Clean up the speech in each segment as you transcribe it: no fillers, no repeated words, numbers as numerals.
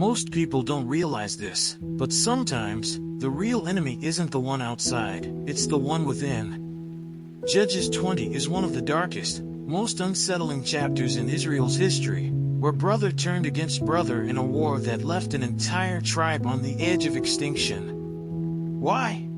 Most people don't realize this, but sometimes, the real enemy isn't the one outside, it's the one within. Judges 20 is one of the darkest, most unsettling chapters in Israel's history, where brother turned against brother in a war that left an entire tribe on the edge of extinction. Why?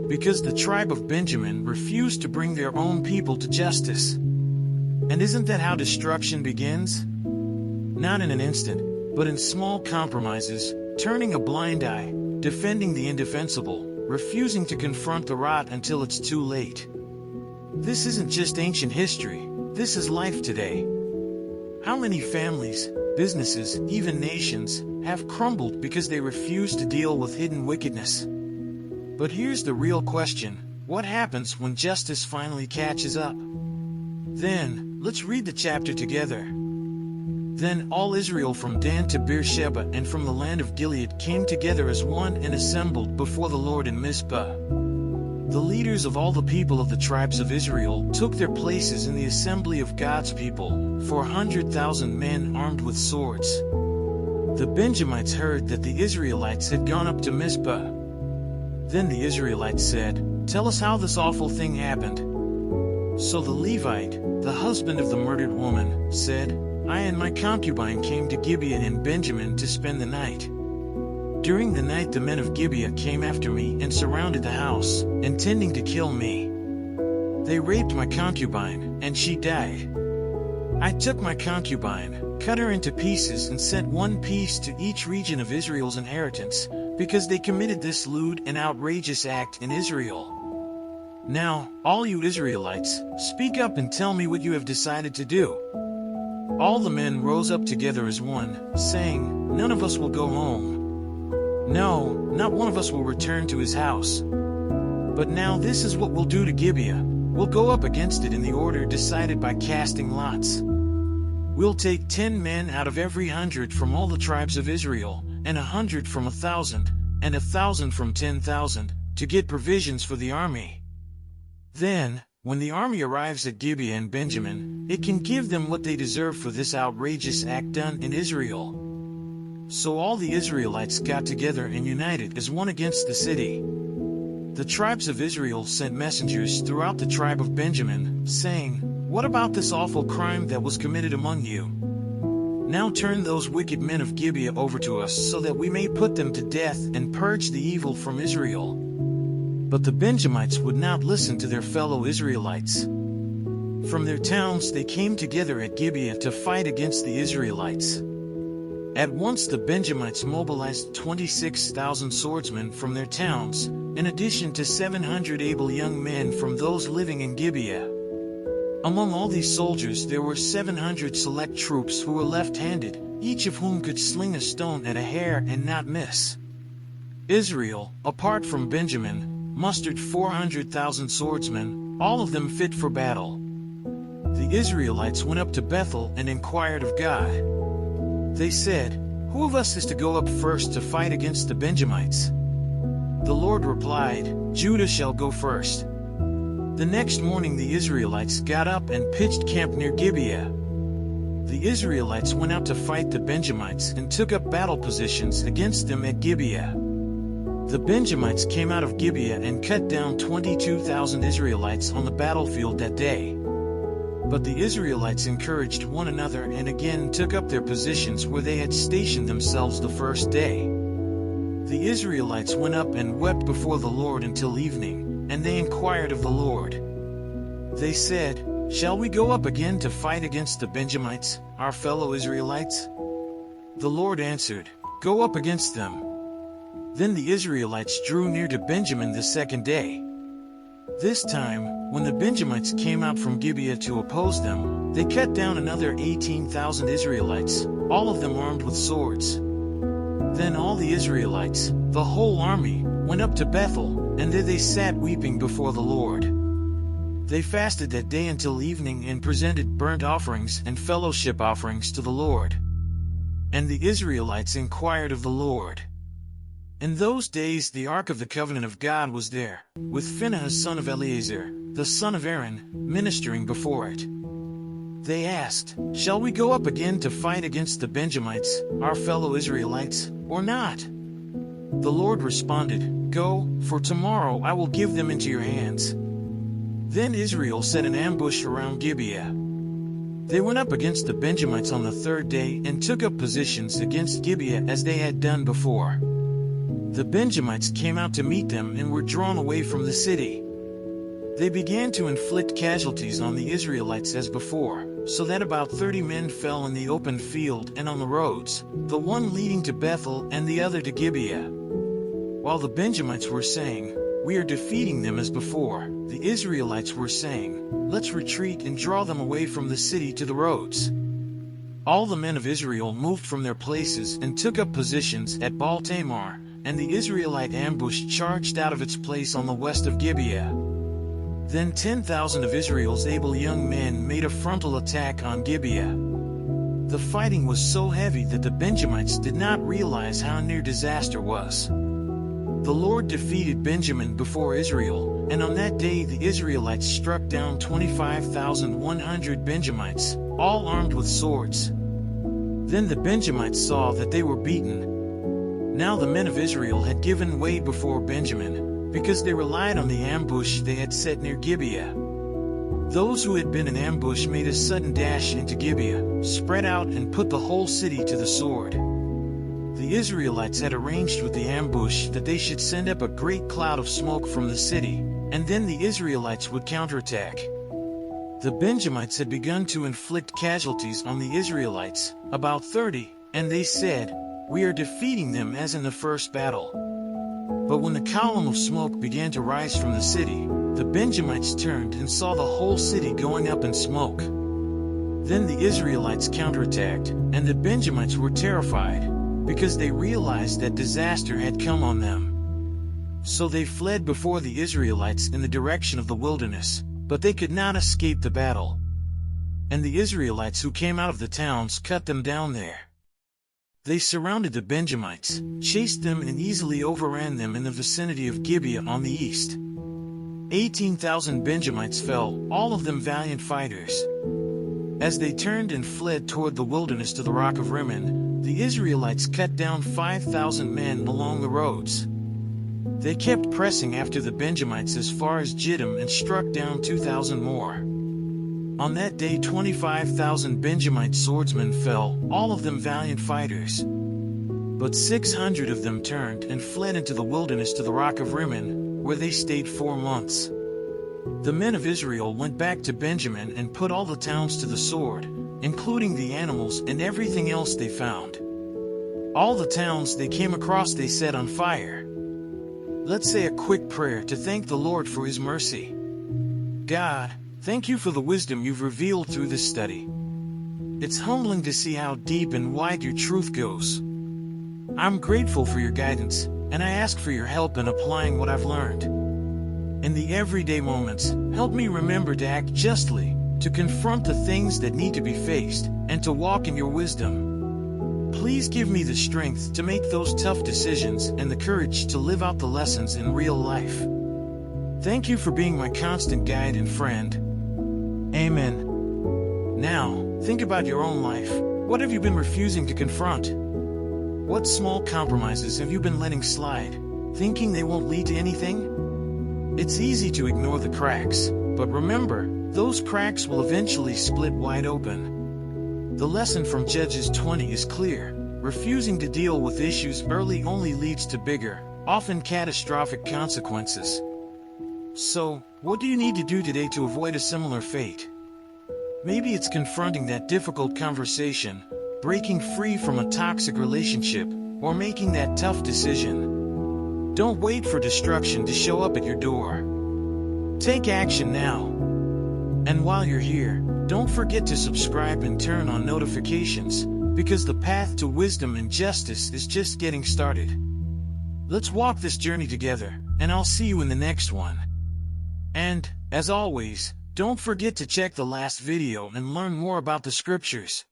Because the tribe of Benjamin refused to bring their own people to justice. And isn't that how destruction begins? Not in an instant, but in small compromises, turning a blind eye, defending the indefensible, refusing to confront the rot until it's too late. This isn't just ancient history, this is life today. How many families, businesses, even nations, have crumbled because they refuse to deal with hidden wickedness? But here's the real question: what happens when justice finally catches up? Then, let's read the chapter together. Then all Israel from Dan to Beersheba and from the land of Gilead came together as one and assembled before the Lord in Mizpah. The leaders of all the people of the tribes of Israel took their places in the assembly of God's people, 400,000 men armed with swords. The Benjamites heard that the Israelites had gone up to Mizpah. Then the Israelites said, "Tell us how this awful thing happened." So the Levite, the husband of the murdered woman, said, "I and my concubine came to Gibeah in Benjamin to spend the night. During the night the men of Gibeah came after me and surrounded the house, intending to kill me. They raped my concubine, and she died. I took my concubine, cut her into pieces and sent one piece to each region of Israel's inheritance, because they committed this lewd and outrageous act in Israel. Now, all you Israelites, speak up and tell me what you have decided to do." All the men rose up together as one, saying, "None of us will go home. No, not one of us will return to his house. But now this is what we'll do to Gibeah. We'll go up against it in the order decided by casting lots. We'll take 10 men out of every 100 from all the tribes of Israel, and 100 from 1,000, and 1,000 from 10,000, to get provisions for the army. Then, when the army arrives at Gibeah and Benjamin, it can give them what they deserve for this outrageous act done in Israel." So all the Israelites got together and united as one against the city. The tribes of Israel sent messengers throughout the tribe of Benjamin, saying, "What about this awful crime that was committed among you? Now turn those wicked men of Gibeah over to us so that we may put them to death and purge the evil from Israel." But the Benjamites would not listen to their fellow Israelites. From their towns they came together at Gibeah to fight against the Israelites. At once the Benjamites mobilized 26,000 swordsmen from their towns, in addition to 700 able young men from those living in Gibeah. Among all these soldiers there were 700 select troops who were left-handed, each of whom could sling a stone at a hair and not miss. Israel, apart from Benjamin, mustered 400,000 swordsmen, all of them fit for battle. The Israelites went up to Bethel and inquired of God. They said, "Who of us is to go up first to fight against the Benjamites?" The Lord replied, "Judah shall go first." The next morning the Israelites got up and pitched camp near Gibeah. The Israelites went out to fight the Benjamites and took up battle positions against them at Gibeah. The Benjamites came out of Gibeah and cut down 22,000 Israelites on the battlefield that day. But the Israelites encouraged one another and again took up their positions where they had stationed themselves the first day. The Israelites went up and wept before the Lord until evening, and they inquired of the Lord. They said, "Shall we go up again to fight against the Benjamites, our fellow Israelites?" The Lord answered, "Go up against them." Then the Israelites drew near to Benjamin the second day. This time, when the Benjamites came out from Gibeah to oppose them, they cut down another 18,000 Israelites, all of them armed with swords. Then all the Israelites, the whole army, went up to Bethel, and there they sat weeping before the Lord. They fasted that day until evening and presented burnt offerings and fellowship offerings to the Lord. And the Israelites inquired of the Lord. In those days the ark of the covenant of God was there, with Phinehas son of Eleazar, the son of Aaron, ministering before it. They asked, "Shall we go up again to fight against the Benjamites, our fellow Israelites, or not?" The Lord responded, "Go, for tomorrow I will give them into your hands." Then Israel set an ambush around Gibeah. They went up against the Benjamites on the third day and took up positions against Gibeah as they had done before. The Benjamites came out to meet them and were drawn away from the city. They began to inflict casualties on the Israelites as before, so that about 30 men fell in the open field and on the roads, the one leading to Bethel and the other to Gibeah. While the Benjamites were saying, "We are defeating them as before," the Israelites were saying, "Let's retreat and draw them away from the city to the roads." All the men of Israel moved from their places and took up positions at Baal Tamar, and the Israelite ambush charged out of its place on the west of Gibeah. Then 10,000 of Israel's able young men made a frontal attack on Gibeah. The fighting was so heavy that the Benjamites did not realize how near disaster was. The Lord defeated Benjamin before Israel, and on that day the Israelites struck down 25,100 Benjamites, all armed with swords. Then the Benjamites saw that they were beaten. Now the men of Israel had given way before Benjamin, because they relied on the ambush they had set near Gibeah. Those who had been in ambush made a sudden dash into Gibeah, spread out and put the whole city to the sword. The Israelites had arranged with the ambush that they should send up a great cloud of smoke from the city, and then the Israelites would counterattack. The Benjamites had begun to inflict casualties on the Israelites, about 30, and they said, "We are defeating them as in the first battle." But when the column of smoke began to rise from the city, the Benjamites turned and saw the whole city going up in smoke. Then the Israelites counterattacked, and the Benjamites were terrified, because they realized that disaster had come on them. So they fled before the Israelites in the direction of the wilderness, but they could not escape the battle. And the Israelites who came out of the towns cut them down there. They surrounded the Benjamites, chased them and easily overran them in the vicinity of Gibeah on the east. 18,000 Benjamites fell, all of them valiant fighters. As they turned and fled toward the wilderness to the rock of Rimmon, the Israelites cut down 5,000 men along the roads. They kept pressing after the Benjamites as far as Jiddim and struck down 2,000 more. On that day 25,000 Benjamite swordsmen fell, all of them valiant fighters. But 600 of them turned and fled into the wilderness to the rock of Rimmon, where they stayed 4 months. The men of Israel went back to Benjamin and put all the towns to the sword, including the animals and everything else they found. All the towns they came across they set on fire. Let's say a quick prayer to thank the Lord for His mercy. God, thank you for the wisdom you've revealed through this study. It's humbling to see how deep and wide your truth goes. I'm grateful for your guidance, and I ask for your help in applying what I've learned. In the everyday moments, help me remember to act justly, to confront the things that need to be faced, and to walk in your wisdom. Please give me the strength to make those tough decisions and the courage to live out the lessons in real life. Thank you for being my constant guide and friend. Amen. Now, think about your own life. What have you been refusing to confront? What small compromises have you been letting slide, thinking they won't lead to anything? It's easy to ignore the cracks, but remember, those cracks will eventually split wide open. The lesson from Judges 20 is clear. Refusing to deal with issues early only leads to bigger, often catastrophic consequences. So, what do you need to do today to avoid a similar fate? Maybe it's confronting that difficult conversation, breaking free from a toxic relationship, or making that tough decision. Don't wait for destruction to show up at your door. Take action now. And while you're here, don't forget to subscribe and turn on notifications, because the path to wisdom and justice is just getting started. Let's walk this journey together, and I'll see you in the next one. And, as always, don't forget to check the last video and learn more about the scriptures.